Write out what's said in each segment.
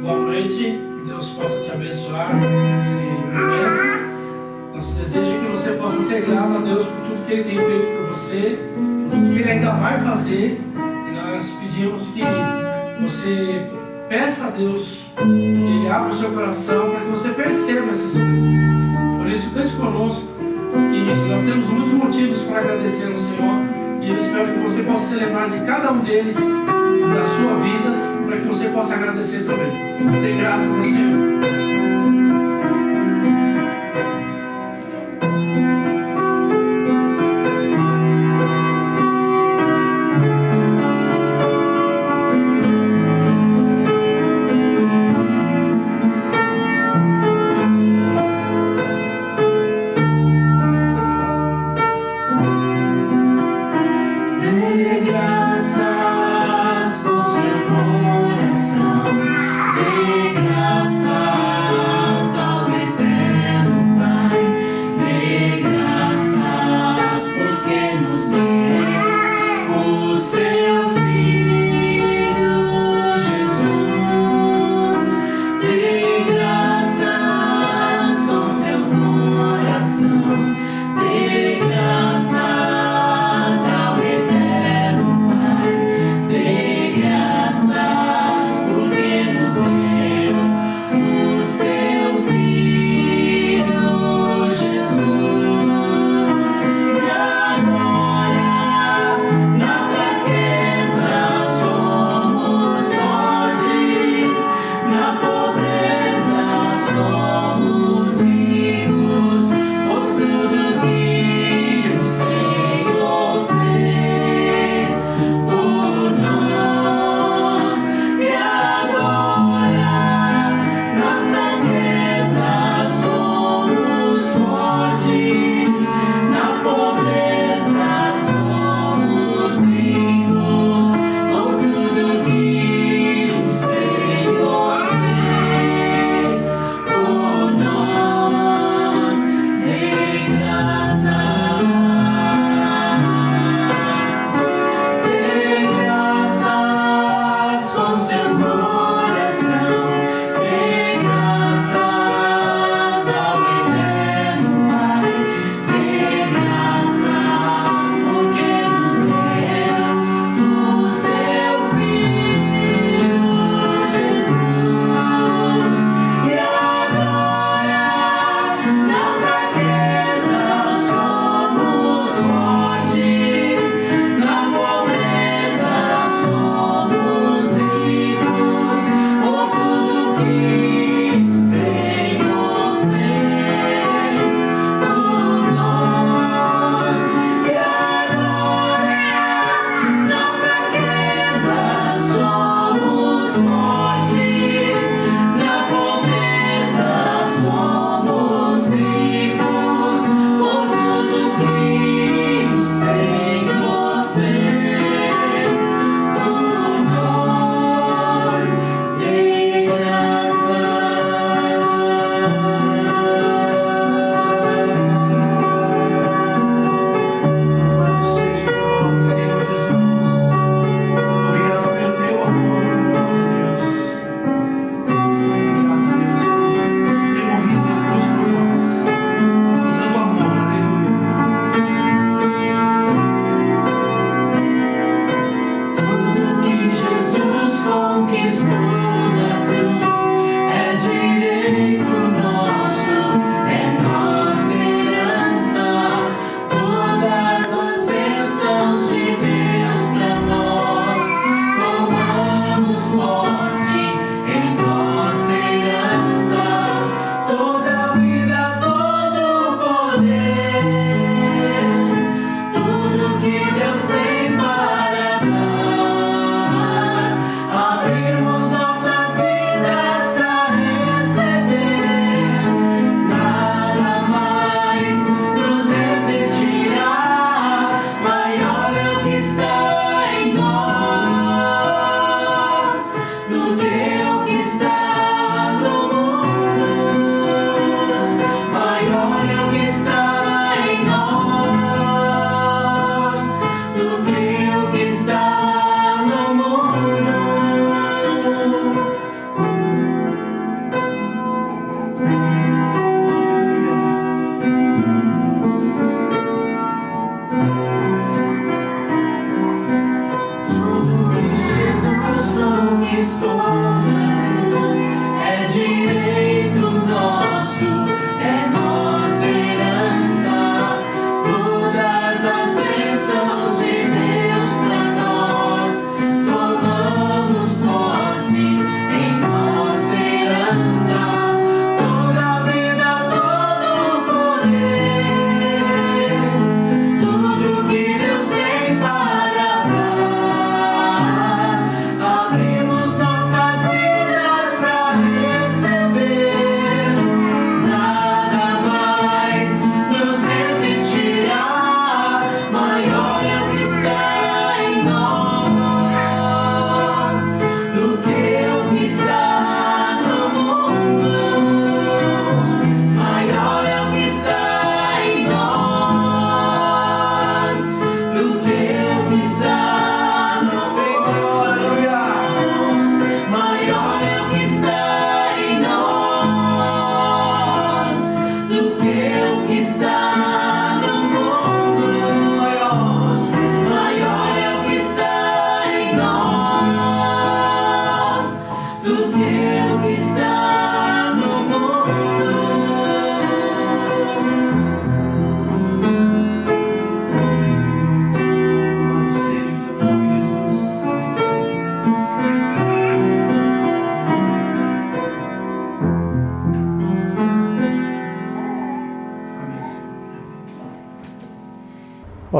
Boa noite, Deus possa te abençoar nesse momento. Nosso desejo é que você possa ser grato a Deus por tudo que Ele tem feito por você, por tudo que Ele ainda vai fazer. E nós pedimos que você peça a Deus que Ele abra o seu coração para que você perceba essas coisas. Por isso, cante conosco, que nós temos muitos motivos para agradecer ao Senhor. E eu espero que você possa se lembrar de cada um deles, da sua vida, para que você possa agradecer também. Dê graças ao Senhor. Deus tem para dar, abrirmos nossa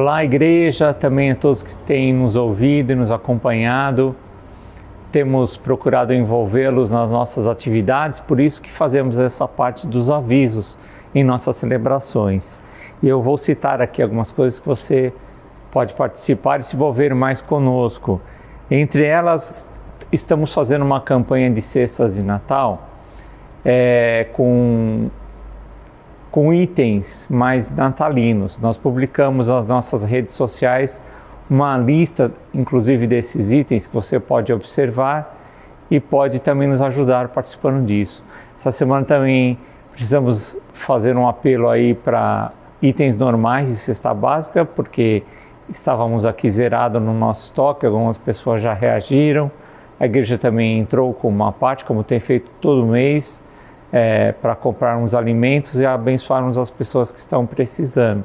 Olá, igreja, também a todos que têm nos ouvido e nos acompanhado. Temos procurado envolvê-los nas nossas atividades, por isso que fazemos essa parte dos avisos em nossas celebrações. E eu vou citar aqui algumas coisas que você pode participar e se envolver mais conosco. Entre elas, estamos fazendo uma campanha de cestas de Natal com itens mais natalinos. Nós publicamos nas nossas redes sociais uma lista, inclusive, desses itens que você pode observar e pode também nos ajudar participando disso. Essa semana também precisamos fazer um apelo aí para itens normais de cesta básica, porque estávamos aqui zerados no nosso estoque, algumas pessoas já reagiram. A igreja também entrou com uma parte, como tem feito todo mês, para comprarmos alimentos e abençoarmos as pessoas que estão precisando.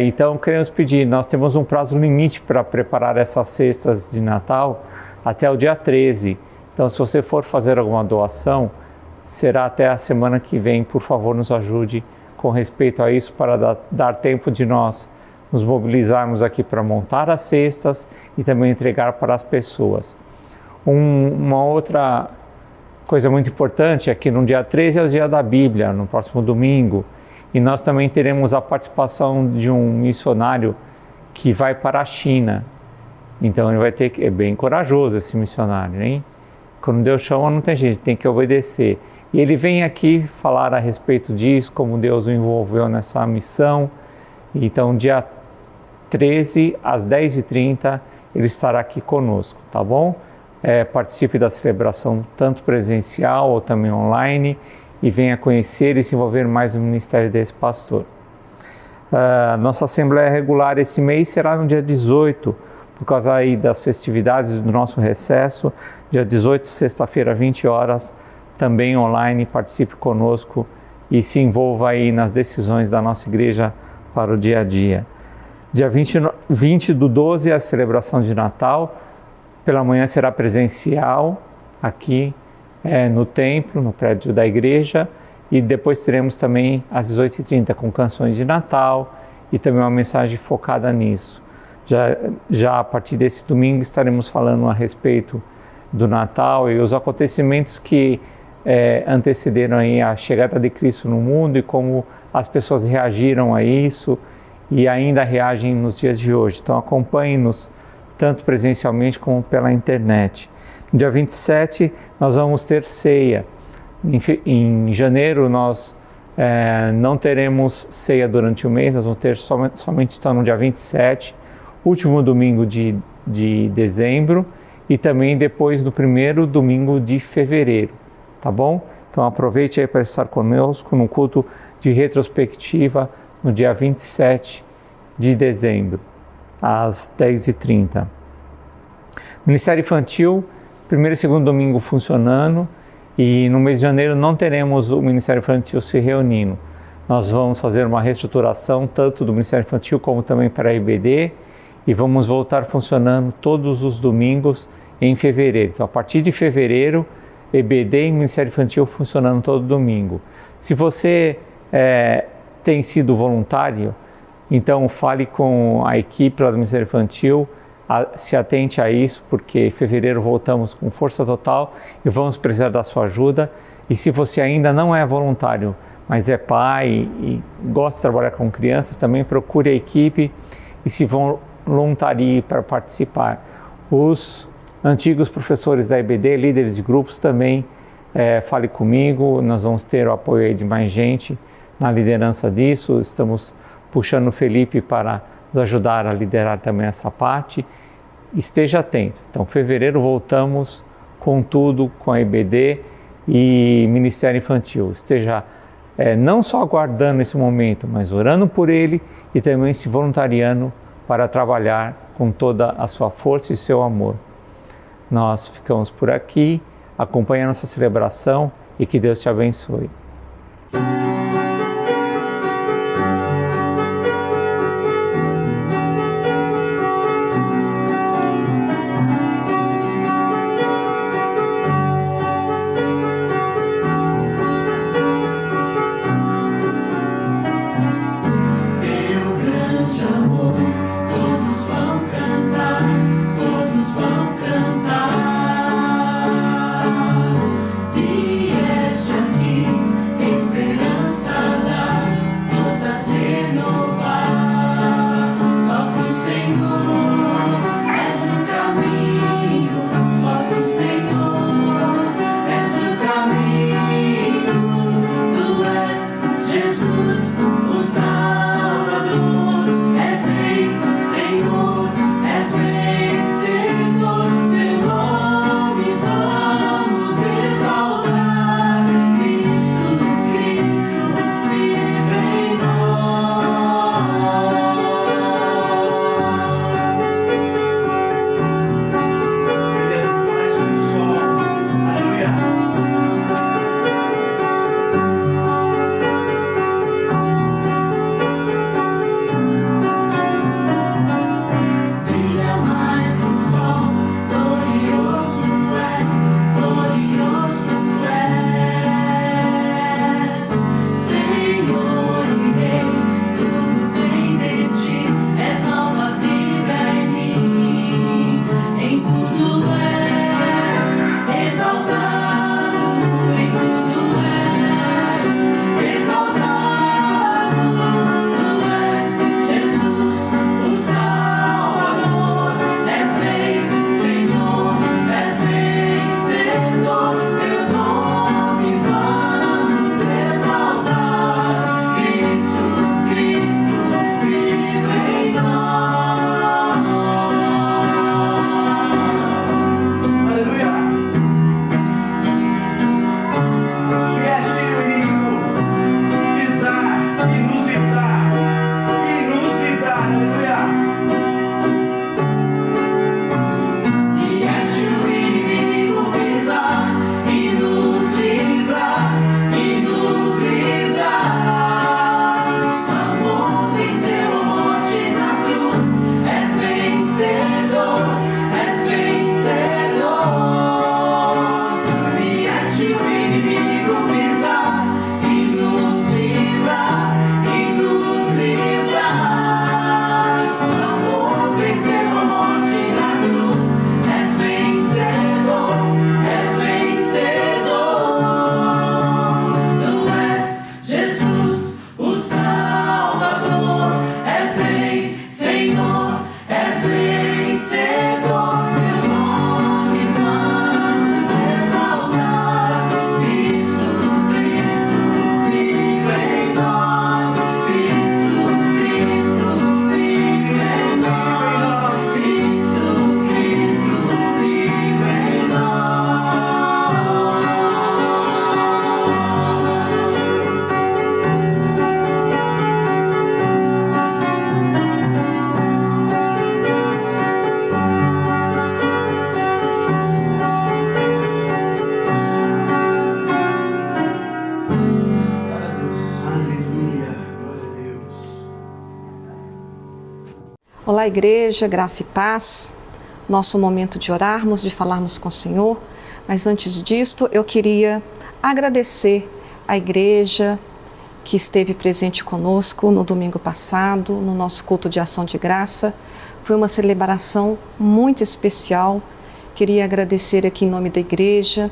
Então queremos pedir, nós temos um prazo limite para preparar essas cestas de Natal até o dia 13. Então, se você for fazer alguma doação, será até a semana que vem. Por favor, nos ajude com respeito a isso, para dar tempo de nós nos mobilizarmos aqui para montar as cestas e também entregar para as pessoas. Uma outra coisa muito importante é que no dia 13 é o dia da Bíblia, no próximo domingo. E nós também teremos a participação de um missionário que vai para a China. Então ele vai ter que... É bem corajoso esse missionário, hein? Quando Deus chama, não tem jeito, tem que obedecer. E ele vem aqui falar a respeito disso, como Deus o envolveu nessa missão. Então, dia 13, às 10h30, ele estará aqui conosco, tá bom? Participe da celebração, tanto presencial ou também online, e venha conhecer e se envolver mais no ministério desse pastor. Nossa Assembleia Regular esse mês será no dia 18, por causa aí das festividades do nosso recesso. Dia 18, sexta-feira, 20 horas, também online. Participe conosco e se envolva aí nas decisões da nossa igreja para o dia a dia. Dia 20/12, a celebração de Natal. Pela manhã será presencial aqui no templo, no prédio da igreja, e depois teremos também às 18h30 com canções de Natal e também uma mensagem focada nisso. Já a partir desse domingo estaremos falando a respeito do Natal e os acontecimentos que antecederam aí a chegada de Cristo no mundo e como as pessoas reagiram a isso e ainda reagem nos dias de hoje. Então acompanhe-nos tanto presencialmente como pela internet. No dia 27, nós vamos ter ceia. Em janeiro, nós não teremos ceia durante o mês, nós vamos ter somente então, no dia 27, último domingo de dezembro, e também depois do primeiro domingo de fevereiro, tá bom? Então aproveite aí para estar conosco no culto de retrospectiva no dia 27 de dezembro, às 10h30. Ministério Infantil, primeiro e segundo domingo funcionando, e no mês de janeiro não teremos o Ministério Infantil se reunindo. Nós vamos fazer uma reestruturação tanto do Ministério Infantil como também para a IBD, e vamos voltar funcionando todos os domingos em fevereiro. Então, a partir de fevereiro, EBD e Ministério Infantil funcionando todo domingo. Se você tem sido voluntário, então fale com a equipe lá do Ministério Infantil, se atente a isso, porque em fevereiro voltamos com força total e vamos precisar da sua ajuda. E se você ainda não é voluntário, mas é pai e gosta de trabalhar com crianças, também procure a equipe e se voluntarie para participar. Os antigos professores da IBD, líderes de grupos, também fale comigo, nós vamos ter o apoio aí de mais gente na liderança disso. Estamos puxando o Felipe para nos ajudar a liderar também essa parte. Esteja atento. Então, fevereiro voltamos com tudo, com a IBD e Ministério Infantil. Esteja não só aguardando esse momento, mas orando por ele e também se voluntariando para trabalhar com toda a sua força e seu amor. Nós ficamos por aqui, acompanhe a nossa celebração e que Deus te abençoe. Eu grande Olá, igreja, graça e paz. Nosso momento de orarmos, de falarmos com o Senhor. Mas antes disto, eu queria agradecer a igreja que esteve presente conosco no domingo passado, no nosso culto de ação de graça. Foi uma celebração muito especial. Queria agradecer aqui em nome da igreja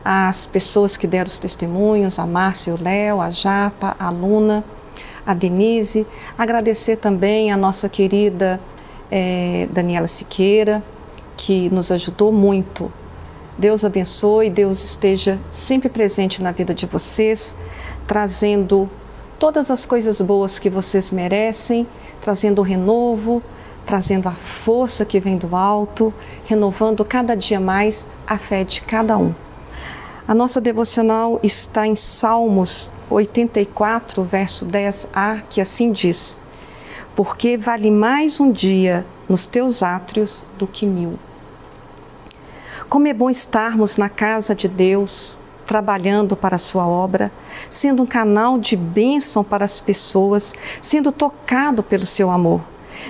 as pessoas que deram os testemunhos, a Márcia, o Léo, a Japa, a Luna, a Denise. Agradecer também a nossa querida Daniela Siqueira, que nos ajudou muito. Deus abençoe, Deus esteja sempre presente na vida de vocês, trazendo todas as coisas boas que vocês merecem, trazendo o renovo, trazendo a força que vem do alto, renovando cada dia mais a fé de cada um. A nossa devocional está em Salmos 84, verso 10a, que assim diz: porque vale mais um dia nos teus átrios do que 1000. Como é bom estarmos na casa de Deus, trabalhando para a sua obra, sendo um canal de bênção para as pessoas, sendo tocado pelo seu amor.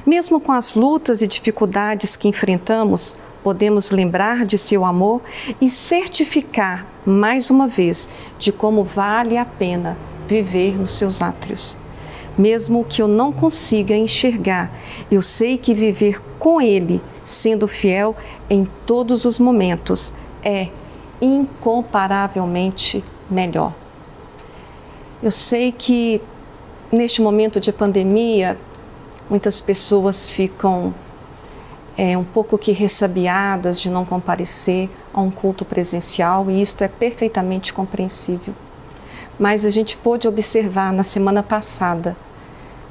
Mesmo com as lutas e dificuldades que enfrentamos, podemos lembrar de seu amor e certificar mais uma vez de como vale a pena viver nos seus átrios. Mesmo que eu não consiga enxergar, eu sei que viver com Ele, sendo fiel em todos os momentos, é incomparavelmente melhor. Eu sei que neste momento de pandemia, muitas pessoas ficam um pouco que ressabiadas de não comparecer a um culto presencial, e isto é perfeitamente compreensível. Mas a gente pôde observar na semana passada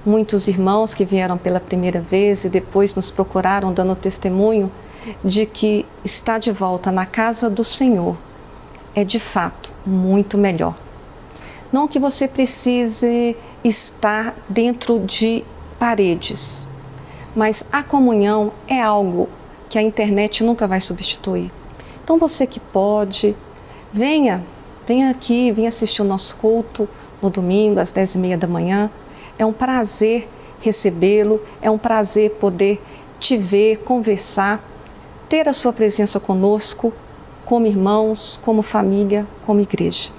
muitos irmãos que vieram pela primeira vez e depois nos procuraram dando testemunho de que estar de volta na casa do Senhor é de fato muito melhor. Não que você precise estar dentro de paredes, mas a comunhão é algo que a internet nunca vai substituir. Então você que pode, venha aqui, venha assistir o nosso culto no domingo às 10h30 da manhã. É um prazer recebê-lo, é um prazer poder te ver, conversar, ter a sua presença conosco, como irmãos, como família, como igreja.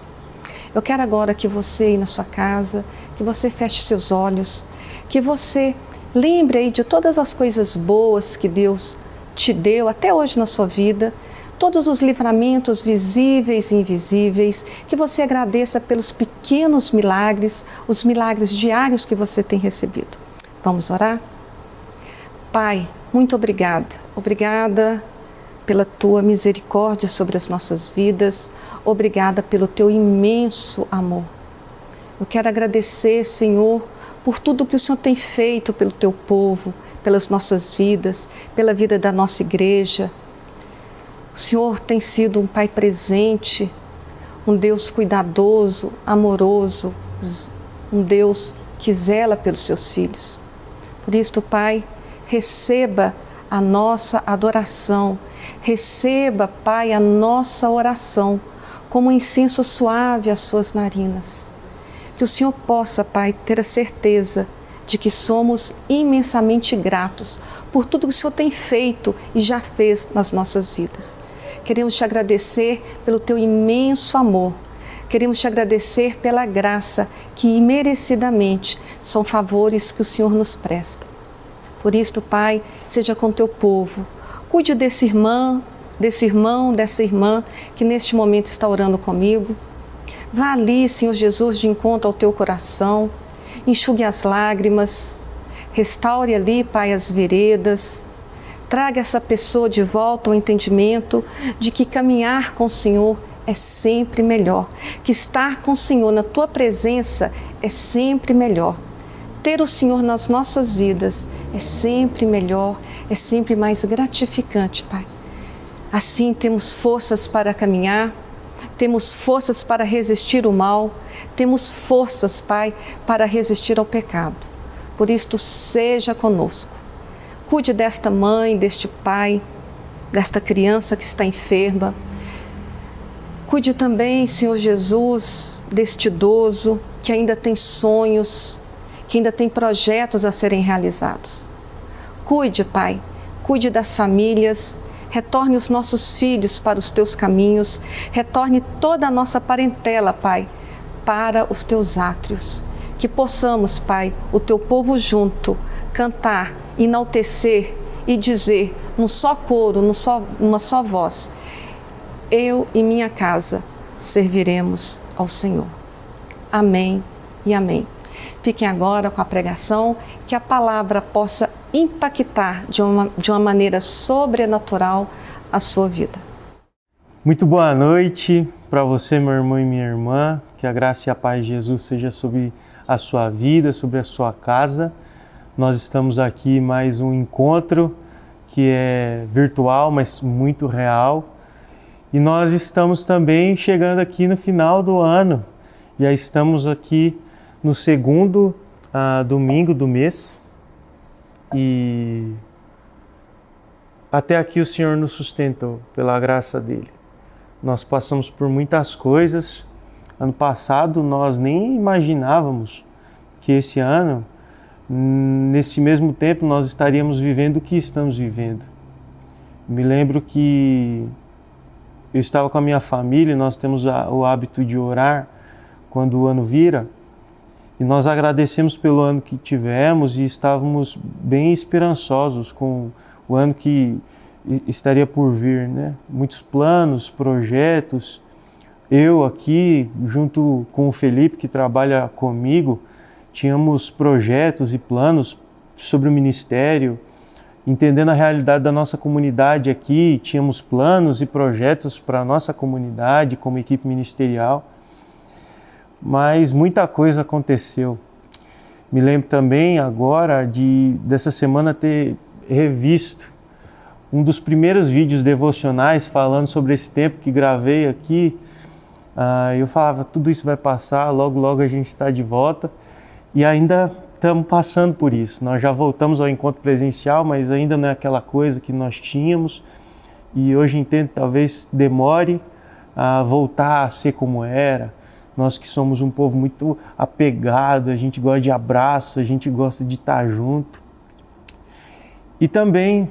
Eu quero agora que você aí na sua casa, que você feche seus olhos, que você lembre aí de todas as coisas boas que Deus te deu até hoje na sua vida, todos os livramentos visíveis e invisíveis, que você agradeça pelos pequenos milagres, os milagres diários que você tem recebido. Vamos orar? Pai, muito obrigada. Obrigada pela tua misericórdia sobre as nossas vidas. Obrigada pelo teu imenso amor. Eu quero agradecer, Senhor, por tudo que o Senhor tem feito pelo teu povo, pelas nossas vidas, pela vida da nossa igreja. O Senhor tem sido um Pai presente, um Deus cuidadoso, amoroso, um Deus que zela pelos seus filhos. Por isso, Pai, receba a nossa adoração, receba, Pai, a nossa oração como um incenso suave às suas narinas. Que o Senhor possa, Pai, ter a certeza de que somos imensamente gratos por tudo que o Senhor tem feito e já fez nas nossas vidas. Queremos te agradecer pelo teu imenso amor. Queremos te agradecer pela graça que imerecidamente são favores que o Senhor nos presta. Por isso, Pai, seja com teu povo. Cuide desse irmão, dessa irmã que neste momento está orando comigo. Vá ali, Senhor Jesus, de encontro ao teu coração. Enxugue as lágrimas. Restaure ali, Pai, as veredas. Traga essa pessoa de volta ao entendimento de que caminhar com o Senhor é sempre melhor, que estar com o Senhor na tua presença é sempre melhor. Ter o Senhor nas nossas vidas é sempre melhor, é sempre mais gratificante, Pai. Assim temos forças para caminhar, temos forças para resistir ao mal, temos forças, Pai, para resistir ao pecado. Por isto, seja conosco. Cuide desta mãe, deste pai, desta criança que está enferma. Cuide também, Senhor Jesus, deste idoso que ainda tem sonhos, que ainda tem projetos a serem realizados. Cuide, Pai, cuide das famílias, retorne os nossos filhos para os teus caminhos, retorne toda a nossa parentela, Pai, para os teus átrios. Que possamos, Pai, o teu povo junto, cantar, enaltecer e dizer num só coro, numa só voz: eu e minha casa serviremos ao Senhor. Amém e amém. Fiquem agora com a pregação, que a palavra possa impactar de uma maneira sobrenatural a sua vida. Muito boa noite para você, meu irmão e minha irmã. Que a graça e a paz de Jesus seja sobre a sua vida, sobre a sua casa. Nós estamos aqui em mais um encontro que é virtual, mas muito real. E nós estamos também chegando aqui no final do ano. Já estamos aqui no segundo domingo do mês. E até aqui o Senhor nos sustentou pela graça dele. Nós passamos por muitas coisas. Ano passado nós nem imaginávamos que esse ano, nesse mesmo tempo, nós estaríamos vivendo o que estamos vivendo. Me lembro que eu estava com a minha família, nós temos o hábito de orar quando o ano vira, e nós agradecemos pelo ano que tivemos e estávamos bem esperançosos com o ano que estaria por vir, né? Muitos planos, projetos. Eu aqui, junto com o Felipe, que trabalha comigo, tínhamos projetos e planos sobre o ministério, entendendo a realidade da nossa comunidade aqui, tínhamos planos e projetos para a nossa comunidade como equipe ministerial, mas muita coisa aconteceu. Me lembro também agora dessa semana ter revisto um dos primeiros vídeos devocionais falando sobre esse tempo que gravei aqui. Eu falava, tudo isso vai passar, logo logo a gente está de volta, e ainda estamos passando por isso. Nós já voltamos ao encontro presencial, mas ainda não é aquela coisa que nós tínhamos, e hoje entendo talvez demore a voltar a ser como era. Nós que somos um povo muito apegado, a gente gosta de abraço, a gente gosta de estar junto. E também,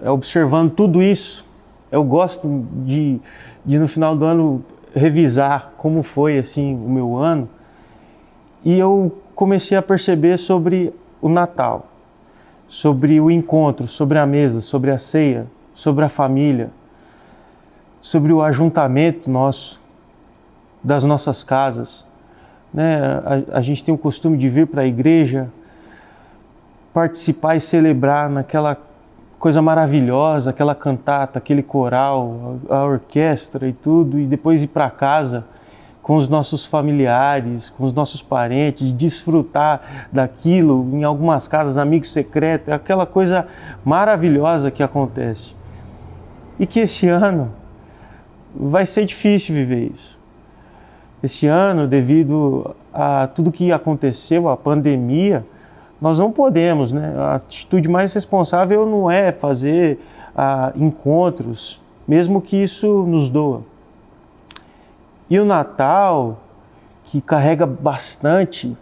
observando tudo isso, eu gosto de no final do ano revisar como foi assim o meu ano, e eu comecei a perceber sobre o Natal, sobre o encontro, sobre a mesa, sobre a ceia, sobre a família, sobre o ajuntamento nosso, das nossas casas, né? A gente tem o costume de vir para a igreja, participar e celebrar naquela coisa maravilhosa, aquela cantata, aquele coral, a orquestra e tudo, e depois ir para casa com os nossos familiares, com os nossos parentes, desfrutar daquilo, em algumas casas, amigos secretos, aquela coisa maravilhosa que acontece. E que esse ano vai ser difícil viver isso. Esse ano, devido a tudo que aconteceu, a pandemia, nós não podemos, né? A atitude mais responsável não é fazer encontros, mesmo que isso nos doa. E o Natal, que carrega bastante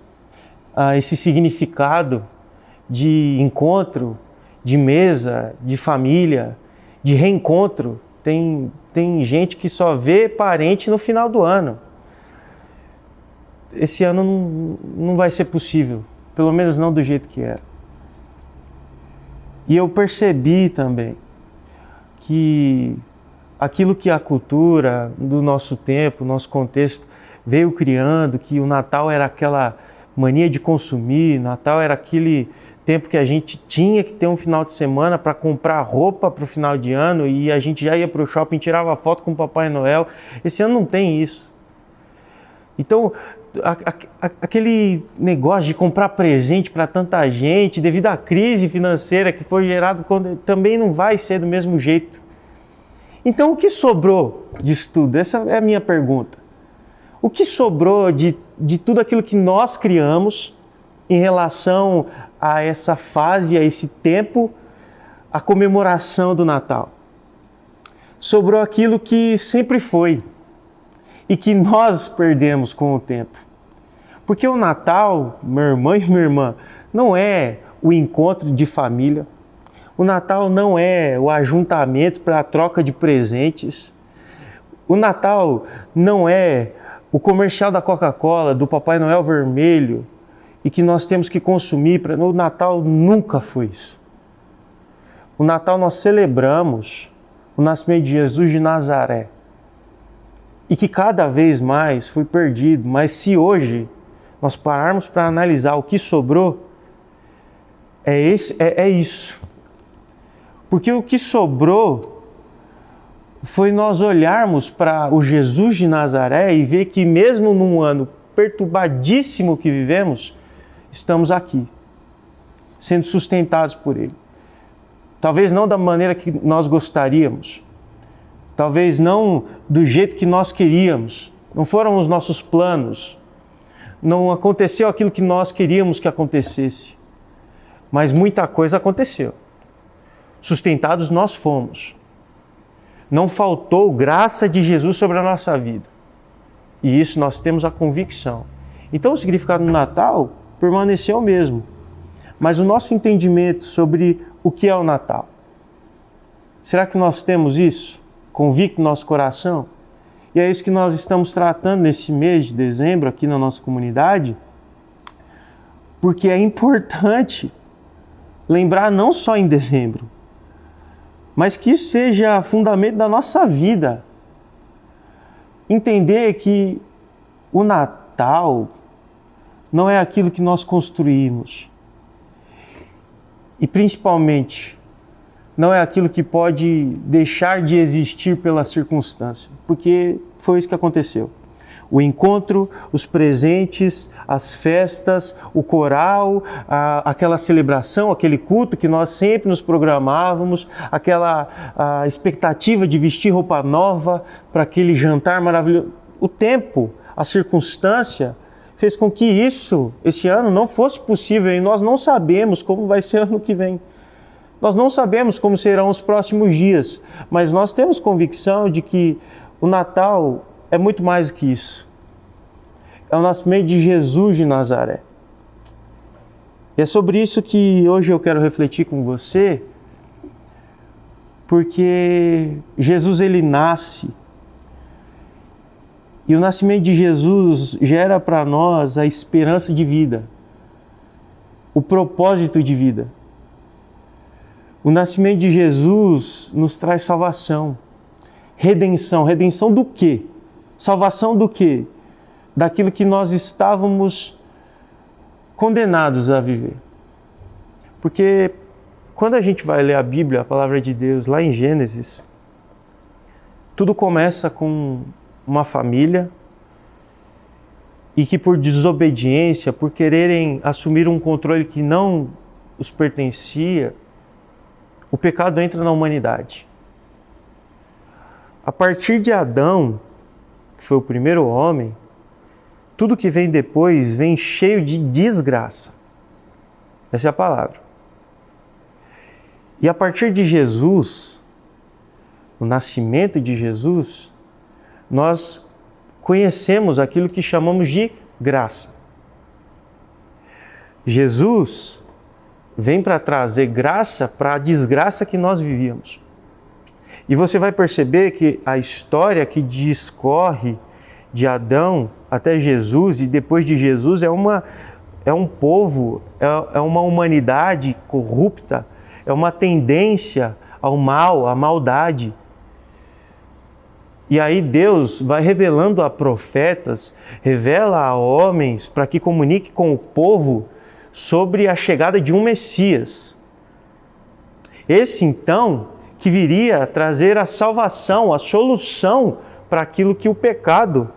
esse significado de encontro, de mesa, de família, de reencontro. Tem gente que só vê parente no final do ano. Esse ano não vai ser possível, pelo menos não do jeito que era. E eu percebi também que aquilo que a cultura do nosso tempo, nosso contexto veio criando, que o Natal era aquela mania de consumir, Natal era aquele tempo que a gente tinha que ter um final de semana para comprar roupa para o final de ano, e a gente já ia para o shopping, tirava foto com o Papai Noel. Esse ano não tem isso. Então, aquele negócio de comprar presente para tanta gente, devido à crise financeira que foi gerada, também não vai ser do mesmo jeito. Então, o que sobrou disso tudo? Essa é a minha pergunta. O que sobrou de tudo aquilo que nós criamos em relação a essa fase, a esse tempo, a comemoração do Natal? Sobrou aquilo que sempre foi e que nós perdemos com o tempo. Porque o Natal, meu irmão e minha irmã, não é o encontro de família. O Natal não é o ajuntamento para a troca de presentes. O Natal não é o comercial da Coca-Cola, do Papai Noel vermelho, e que nós temos que consumir. O Natal nunca foi isso. O Natal nós celebramos o nascimento de Jesus de Nazaré. E que cada vez mais foi perdido. Mas se hoje nós pararmos para analisar o que sobrou, é isso. Porque o que sobrou foi nós olharmos para o Jesus de Nazaré e ver que mesmo num ano perturbadíssimo que vivemos, estamos aqui, sendo sustentados por Ele. Talvez não da maneira que nós gostaríamos, talvez não do jeito que nós queríamos, não foram os nossos planos, não aconteceu aquilo que nós queríamos que acontecesse, mas muita coisa aconteceu. Sustentados nós fomos. Não faltou graça de Jesus sobre a nossa vida. E isso nós temos a convicção. Então o significado do Natal permaneceu o mesmo. Mas o nosso entendimento sobre o que é o Natal, será que nós temos isso convicto no nosso coração? E é isso que nós estamos tratando nesse mês de dezembro aqui na nossa comunidade, porque é importante lembrar não só em dezembro, mas que isso seja fundamento da nossa vida. Entender que o Natal não é aquilo que nós construímos. E principalmente, não é aquilo que pode deixar de existir pela circunstância. Porque foi isso que aconteceu. O encontro, os presentes, as festas, o coral, aquela celebração, aquele culto que nós sempre nos programávamos, aquela expectativa de vestir roupa nova para aquele jantar maravilhoso. O tempo, a circunstância, fez com que esse ano não fosse possível e nós não sabemos como vai ser ano que vem. Nós não sabemos como serão os próximos dias, mas nós temos convicção de que o Natal é muito mais do que isso. É o nascimento de Jesus de Nazaré. E é sobre isso que hoje eu quero refletir com você, porque Jesus ele nasce. E o nascimento de Jesus gera para nós a esperança de vida, o propósito de vida. O nascimento de Jesus nos traz salvação, redenção. Redenção do quê? Salvação do quê? Daquilo que nós estávamos condenados a viver. Porque quando a gente vai ler a Bíblia, a palavra de Deus, lá em Gênesis, tudo começa com uma família e que por desobediência, por quererem assumir um controle que não os pertencia, o pecado entra na humanidade. A partir de Adão, que foi o primeiro homem, tudo que vem depois vem cheio de desgraça. Essa é a palavra. E a partir de Jesus, o nascimento de Jesus, nós conhecemos aquilo que chamamos de graça. Jesus vem para trazer graça para a desgraça que nós vivíamos. E você vai perceber que a história que discorre de Adão até Jesus e depois de Jesus é um povo, é uma humanidade corrupta, é uma tendência ao mal, à maldade. E aí Deus vai revelando a profetas, revela a homens para que comunique com o povo sobre a chegada de um Messias. Esse então que viria trazer a salvação, a solução para aquilo que o pecado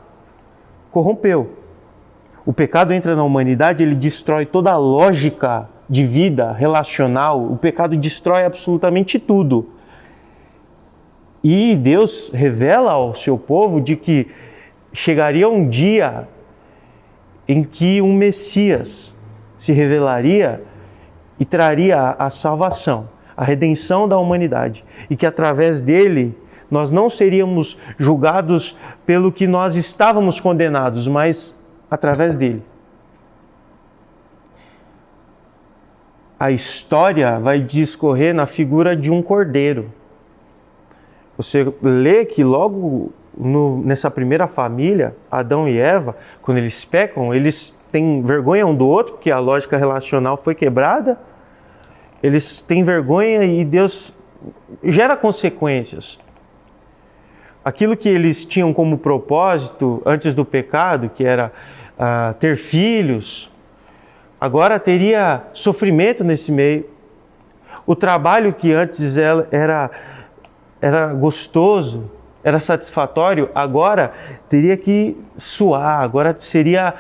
corrompeu. O pecado entra na humanidade, ele destrói toda a lógica de vida relacional, o pecado destrói absolutamente tudo. E Deus revela ao seu povo de que chegaria um dia em que um Messias se revelaria e traria a salvação, a redenção da humanidade. E que através dele nós não seríamos julgados pelo que nós estávamos condenados, mas através dele. a história vai discorrer na figura de um cordeiro. Você lê que logo nessa primeira família, Adão e Eva, quando eles pecam, eles têm vergonha um do outro, porque a lógica relacional foi quebrada. Eles têm vergonha e Deus gera consequências. Aquilo que eles tinham como propósito antes do pecado, que era ter filhos, agora teria sofrimento nesse meio. O trabalho que antes era gostoso, era satisfatório, agora teria que suar, agora seria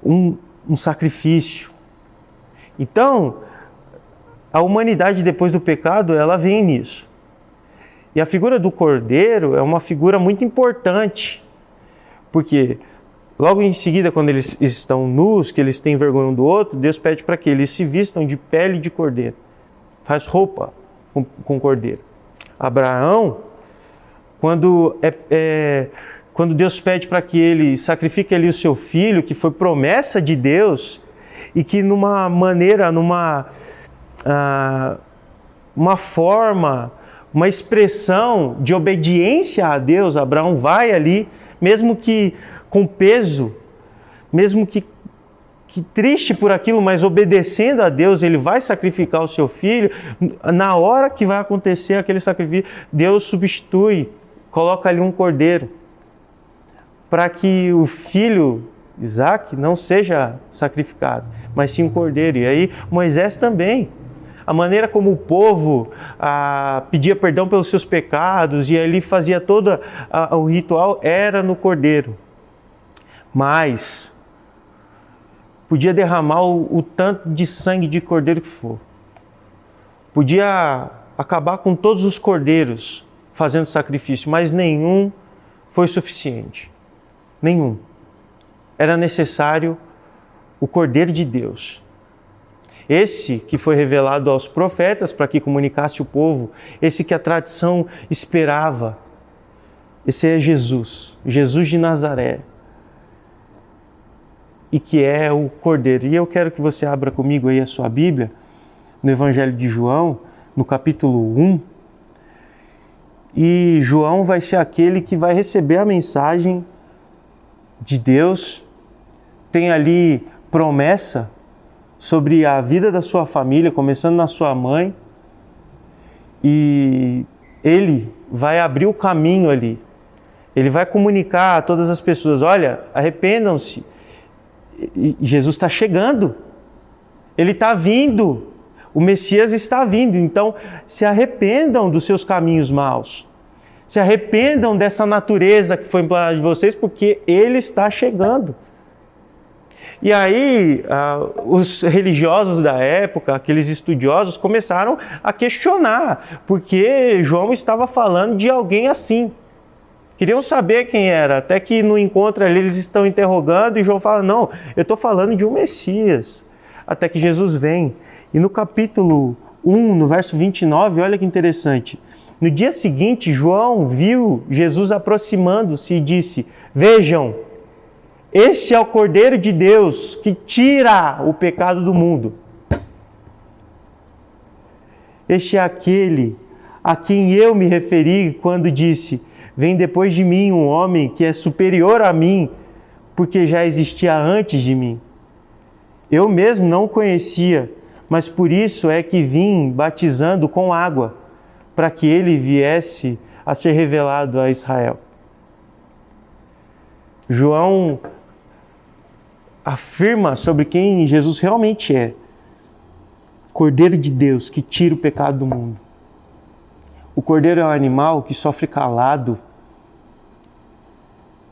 um sacrifício. Então, a humanidade depois do pecado, ela vem nisso. E a figura do cordeiro é uma figura muito importante, porque logo em seguida, quando eles estão nus, que eles têm vergonha um do outro, Deus pede para que eles se vistam de pele de cordeiro, faz roupa com cordeiro. Abraão, quando Deus pede para que ele sacrifique ali o seu filho, que foi promessa de Deus, e que uma forma, uma expressão de obediência a Deus, Abraão vai ali, mesmo que com peso, mesmo que triste por aquilo, mas obedecendo a Deus, ele vai sacrificar o seu filho. Na hora que vai acontecer aquele sacrifício, Deus substitui, coloca ali um cordeiro, para que o filho Isaac não seja sacrificado, mas sim um cordeiro. E aí Moisés também. A maneira como o povo pedia perdão pelos seus pecados e ali fazia todo o ritual era no cordeiro. Mas podia derramar o tanto de sangue de cordeiro que for. Podia acabar com todos os cordeiros fazendo sacrifício, mas nenhum foi suficiente. Nenhum. Era necessário o Cordeiro de Deus. Esse que foi revelado aos profetas para que comunicasse o povo, esse que a tradição esperava. Esse é Jesus, Jesus de Nazaré. E que é o Cordeiro. E eu quero que você abra comigo aí a sua Bíblia, no Evangelho de João, no capítulo 1. E João vai ser aquele que vai receber a mensagem de Deus. Tem ali promessa sobre a vida da sua família, começando na sua mãe. E ele vai abrir o caminho ali. Ele vai comunicar a todas as pessoas, olha, arrependam-se. Jesus está chegando. Ele está vindo. O Messias está vindo. Então, se arrependam dos seus caminhos maus. Se arrependam dessa natureza que foi implantada de vocês, porque Ele está chegando. E aí, os religiosos da época, aqueles estudiosos, começaram a questionar, porque João estava falando de alguém assim. Queriam saber quem era, até que no encontro ali eles estão interrogando e João fala, não, eu estou falando de um Messias. Até que Jesus vem. E no capítulo 1, no verso 29, olha que interessante. No dia seguinte, João viu Jesus aproximando-se e disse, vejam, este é o Cordeiro de Deus que tira o pecado do mundo. Este é aquele a quem eu me referi quando disse, vem depois de mim um homem que é superior a mim, porque já existia antes de mim. Eu mesmo não o conhecia, mas por isso é que vim batizando com água, para que ele viesse a ser revelado a Israel. João afirma sobre quem Jesus realmente é. Cordeiro de Deus que tira o pecado do mundo. O cordeiro é um animal que sofre calado.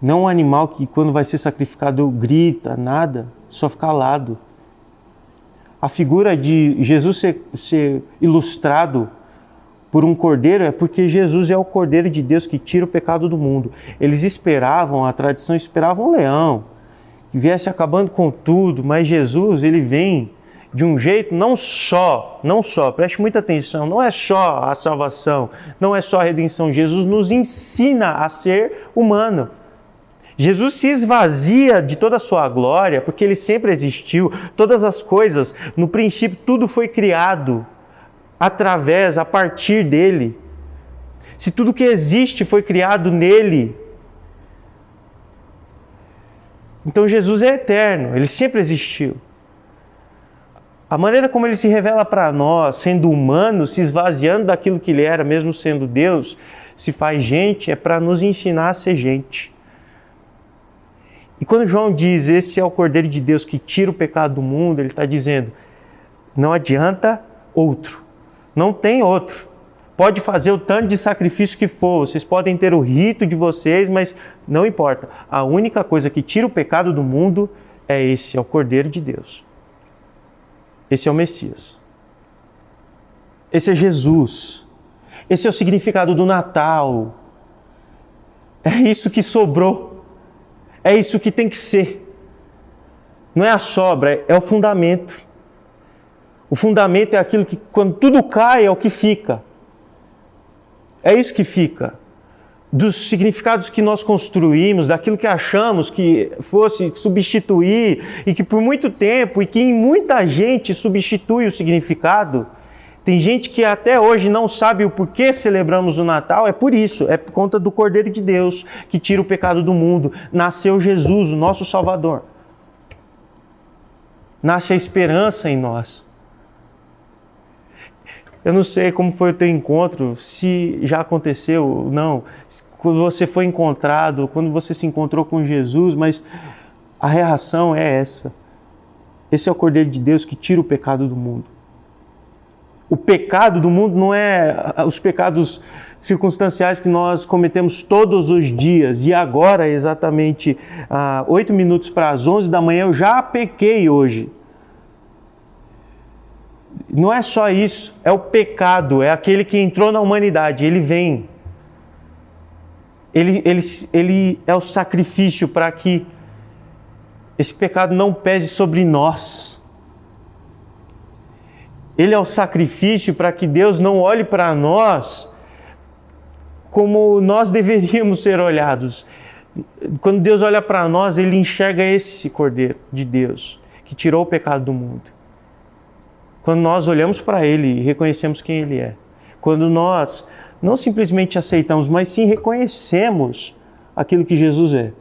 Não um animal que quando vai ser sacrificado grita, nada, sofre calado. A figura de Jesus ser ilustrado por um cordeiro é porque Jesus é o Cordeiro de Deus que tira o pecado do mundo. Eles esperavam, a tradição esperava um leão, que viesse acabando com tudo, mas Jesus, ele vem de um jeito não só, preste muita atenção, não é só a salvação, não é só a redenção. Jesus nos ensina a ser humano. Jesus se esvazia de toda a sua glória, porque Ele sempre existiu, todas as coisas, no princípio, tudo foi criado a partir dEle. Se tudo que existe foi criado nele, então Jesus é eterno, Ele sempre existiu. A maneira como Ele se revela para nós, sendo humano, se esvaziando daquilo que Ele era, mesmo sendo Deus, se faz gente, é para nos ensinar a ser gente. E quando João diz, esse é o Cordeiro de Deus que tira o pecado do mundo, ele está dizendo, não adianta outro, não tem outro. Pode fazer o tanto de sacrifício que for, vocês podem ter o rito de vocês, mas não importa. A única coisa que tira o pecado do mundo é esse, é o Cordeiro de Deus. Esse é o Messias. Esse é Jesus. Esse é o significado do Natal. É isso que sobrou. É isso que tem que ser. Não é a sobra, é o fundamento. O fundamento é aquilo que, quando tudo cai, é o que fica. É isso que fica. Dos significados que nós construímos, daquilo que achamos que fosse substituir, e que por muito tempo, e que em muita gente substitui o significado. Tem gente que até hoje não sabe o porquê celebramos o Natal, é por isso, é por conta do Cordeiro de Deus que tira o pecado do mundo. Nasceu Jesus, o nosso Salvador. Nasce a esperança em nós. Eu não sei como foi o teu encontro, se já aconteceu ou não, quando você foi encontrado, quando você se encontrou com Jesus, mas a reação é essa. Esse é o Cordeiro de Deus que tira o pecado do mundo. O pecado do mundo não é os pecados circunstanciais que nós cometemos todos os dias. E agora, exatamente 8 minutos para as 11 da manhã, eu já pequei hoje. Não é só isso, é o pecado, é aquele que entrou na humanidade, ele vem. Ele é o sacrifício para que esse pecado não pese sobre nós. Ele é o sacrifício para que Deus não olhe para nós como nós deveríamos ser olhados. Quando Deus olha para nós, Ele enxerga esse Cordeiro de Deus, que tirou o pecado do mundo. Quando nós olhamos para Ele e reconhecemos quem Ele é. Quando nós não simplesmente aceitamos, mas sim reconhecemos aquilo que Jesus é.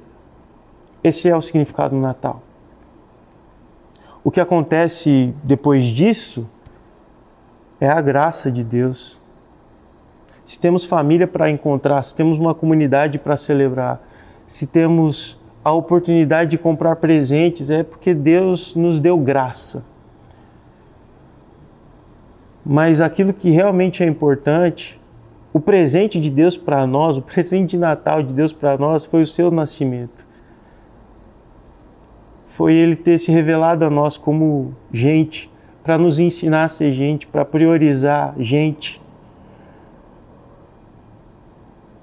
Esse é o significado do Natal. O que acontece depois disso é a graça de Deus. Se temos família para encontrar, se temos uma comunidade para celebrar, se temos a oportunidade de comprar presentes, é porque Deus nos deu graça. Mas aquilo que realmente é importante, o presente de Deus para nós, o presente de Natal de Deus para nós foi o seu nascimento. Foi Ele ter se revelado a nós como gente, para nos ensinar a ser gente, para priorizar gente.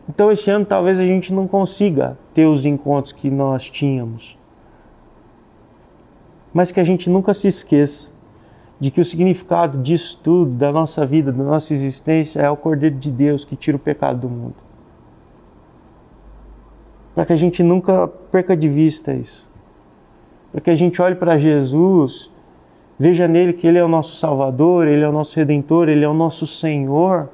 Então esse ano talvez a gente não consiga ter os encontros que nós tínhamos. Mas que a gente nunca se esqueça de que o significado disso tudo, da nossa vida, da nossa existência, é o Cordeiro de Deus que tira o pecado do mundo. Para que a gente nunca perca de vista isso. Para que a gente olhe para Jesus, veja nele que Ele é o nosso Salvador, Ele é o nosso Redentor, Ele é o nosso Senhor.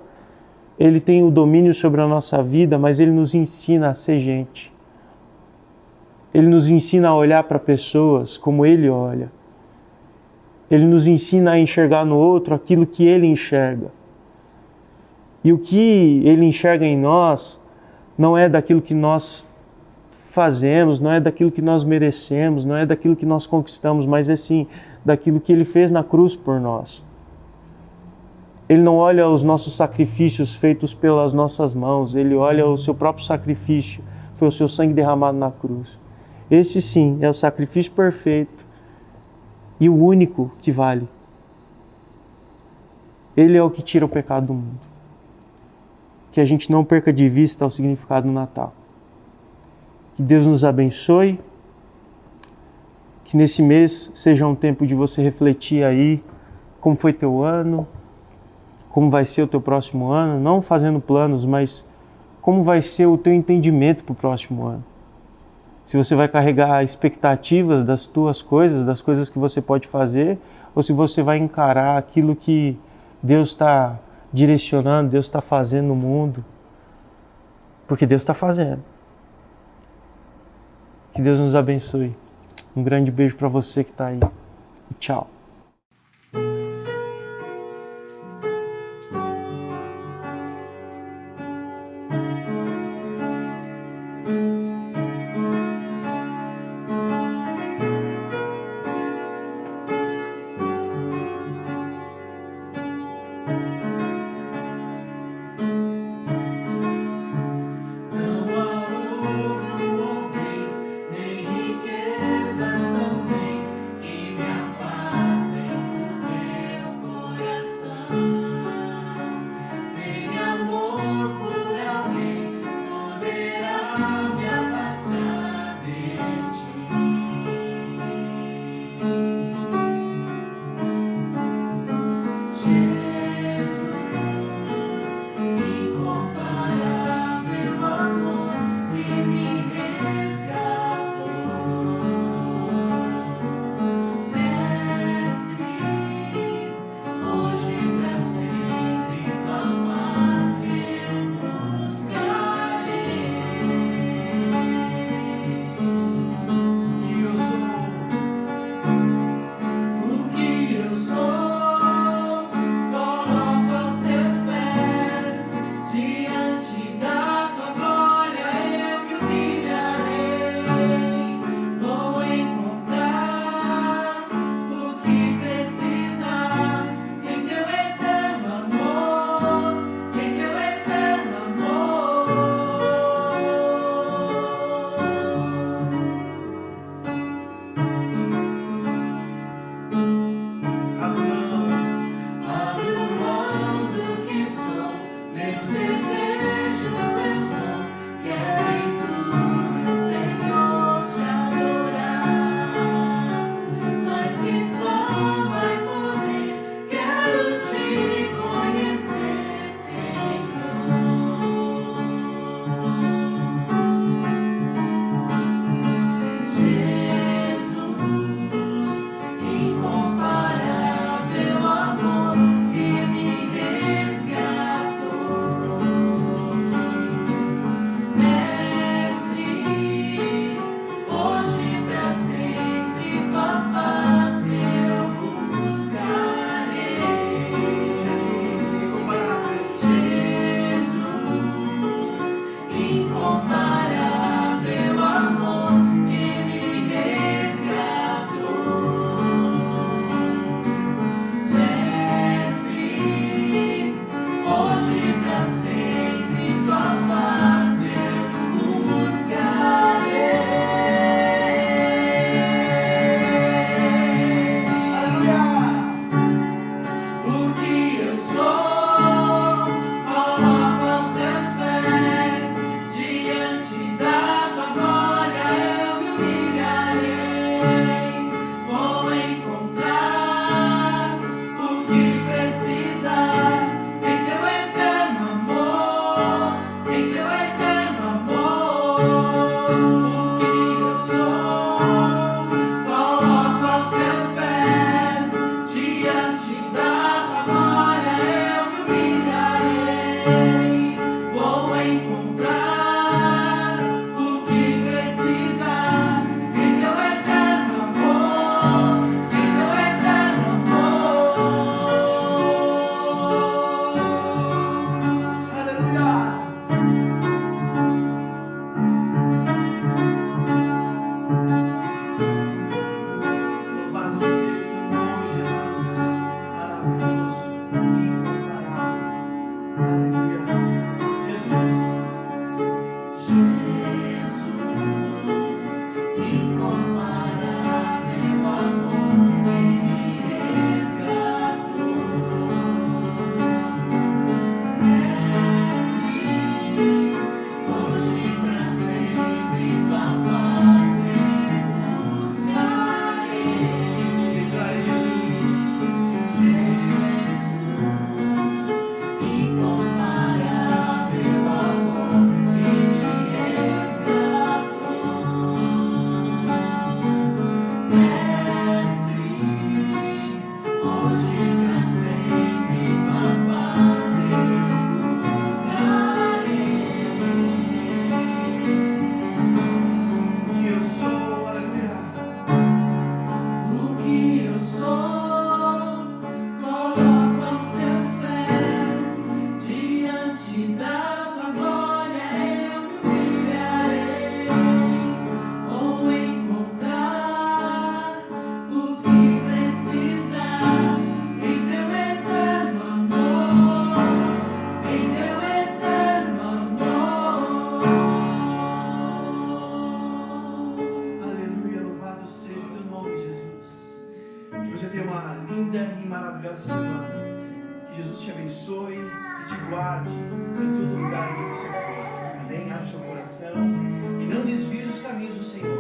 Ele tem o domínio sobre a nossa vida, mas Ele nos ensina a ser gente. Ele nos ensina a olhar para pessoas como Ele olha. Ele nos ensina a enxergar no outro aquilo que Ele enxerga. E o que Ele enxerga em nós não é daquilo que nós fazemos, não é daquilo que nós merecemos, não é daquilo que nós conquistamos, mas é sim daquilo que Ele fez na cruz por nós. Ele não olha os nossos sacrifícios feitos pelas nossas mãos, Ele olha o seu próprio sacrifício, foi o seu sangue derramado na cruz. Esse sim é o sacrifício perfeito e o único que vale. Ele é o que tira o pecado do mundo. Que a gente não perca de vista o significado do Natal. Que Deus nos abençoe. Que nesse mês seja um tempo de você refletir aí como foi teu ano, como vai ser o teu próximo ano, não fazendo planos, mas como vai ser o teu entendimento para o próximo ano. Se você vai carregar expectativas das tuas coisas, das coisas que você pode fazer, ou se você vai encarar aquilo que Deus está direcionando, Deus está fazendo no mundo. Porque Deus está fazendo. Que Deus nos abençoe. Um grande beijo para você que está aí. E tchau. tenha uma linda e maravilhosa semana. Que Jesus te abençoe e te guarde em todo lugar que você for. Amém? Abre seu coração e não desvie dos caminhos do Senhor.